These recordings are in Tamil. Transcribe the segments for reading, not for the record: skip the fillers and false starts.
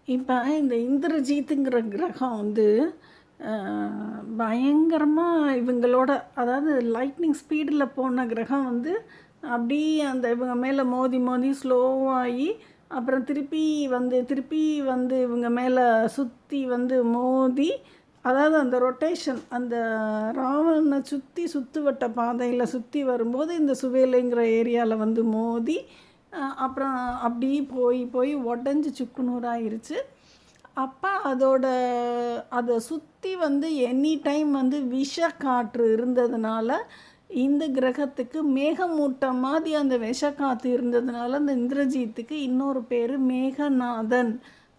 இப்போ இந்த இந்திரஜித்துங்கிற கிரகம் வந்து பயங்கரமாக இவங்களோட, அதாவது லைட்னிங் ஸ்பீடில் போன கிரகம் வந்து அப்படியே அந்த இவங்க மேலே மோதி மோதி ஸ்லோவாகி அப்புறம் திருப்பி வந்து இவங்க மேலே சுற்றி வந்து மோதி, அதாவது அந்த ரொட்டேஷன் அந்த ராவணனை சுற்றுவட்ட பாதையில் சுற்றி வரும்போது இந்த சுவேலைங்கிற ஏரியாவில் வந்து மோதி அப்புறம் அப்படி போய் உடஞ்சி சுக்குநூறாயிருச்சு. அப்போ அதை சுற்றி வந்து எனி டைம் வந்து விஷக்காற்று இருந்ததுனால இந்த கிரகத்துக்கு மேகமூட்டம் மாதிரி அந்த விஷக்காற்று இருந்ததுனால அந்த இந்திரஜித்துக்கு இன்னொரு பேர் மேகநாதன்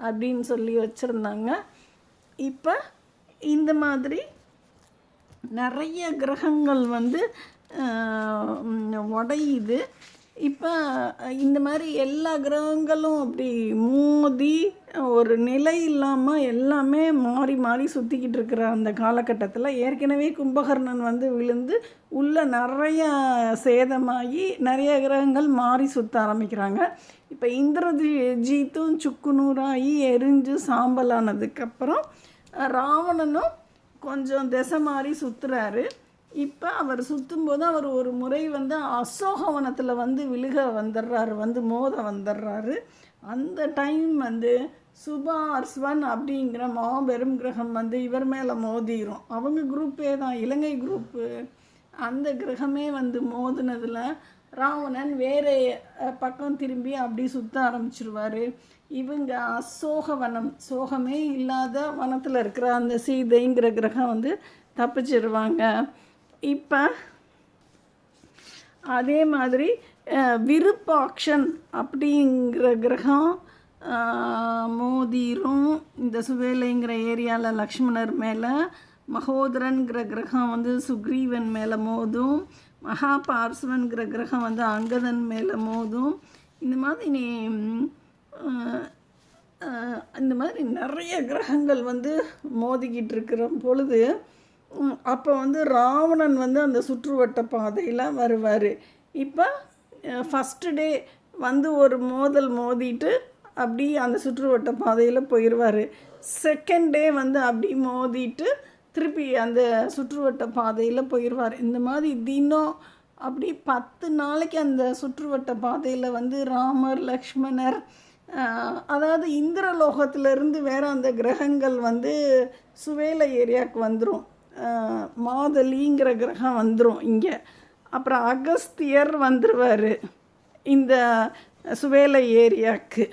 அப்படின்னு சொல்லி வச்சுருந்தாங்க. இப்போ இந்த மாதிரி நிறைய கிரகங்கள் வந்து உடையுது. இப்போ இந்த மாதிரி எல்லா கிரகங்களும் அப்படி மோதி ஒரு நிலை இல்லாமல் எல்லாமே மாறி மாறி சுற்றிக்கிட்டு இருக்கிற அந்த காலகட்டத்தில் ஏற்கனவே கும்பகர்ணன் வந்து விழுந்து உள்ள நிறைய சேதமாகி நிறைய கிரகங்கள் மாறி சுற்ற ஆரம்பிக்கிறாங்க. இப்போ இந்திரஜித்தும் சுக்குநூறாகி எரிஞ்சு சாம்பலானதுக்கப்புறம் ராவணனும் கொஞ்சம் திசை மாறி சுற்றுறாரு. இப்போ அவர் சுற்றும்போது அவர் ஒரு முறை வந்து அசோகவனத்தில் வந்து வந்துடுறாரு, வந்து மோத வந்துடுறாரு. அந்த டைம் வந்து சுபார்ஸ்வன் அப்படிங்கிற மாபெரும் கிரகம் வந்து இவர் மேலே மோதிரும். அவங்க குரூப்பே தான், இலங்கை குரூப்பு. அந்த கிரகமே வந்து மோதினதில் ராவணன் வேறு பக்கம் திரும்பி அப்படி சுற்ற ஆரம்பிச்சிருவார். இவங்க அசோகவனம், சோகமே இல்லாத வனத்தில் இருக்கிற அந்த சீதைங்கிற கிரகம் வந்து தப்பிச்சிருவாங்க. இப்போ அதே மாதிரி விருப்பாக்ஷன் அப்படிங்கிற கிரகம் மோதிரும் இந்த சுவேலைங்கிற ஏரியாவில் லக்ஷ்மணர் மேலே. மகோதரன்கிற கிரகம் வந்து சுக்ரீவன் மேலே மோதும். மகாபார்ஸ்வன்கிற கிரகம் வந்து அங்கதன் மேலே மோதும். இந்த மாதிரி நிறைய கிரகங்கள் வந்து மோதிக்கிட்டு இருக்கிற பொழுது அப்போ வந்து ராவணன் வந்து அந்த சுற்றுவட்ட பாதையில் வருவார். இப்போ ஃபஸ்ட்டு டே வந்து ஒரு மோதிட்டு அப்படி அந்த சுற்றுவட்ட பாதையில் போயிடுவார். செகண்ட் டே வந்து அப்படி மோதிட்டு திருப்பி அந்த சுற்றுவட்ட பாதையில் போயிடுவார். இந்த மாதிரி தினம் அப்படி 10 நாளைக்கு அந்த சுற்றுவட்ட பாதையில் வந்து ராமர் லக்ஷ்மணர், அதாவது இந்திரலோகத்திலேருந்து வேறு அந்த கிரகங்கள் வந்து சுவேலை ஏரியாவுக்கு வந்துடும். மாதலிங்கிற கிரகம் வந்துடும் இங்கே. அப்புறம் அகஸ்தியர் வந்துடுவார் இந்த சுவேலை ஏரியாவுக்கு.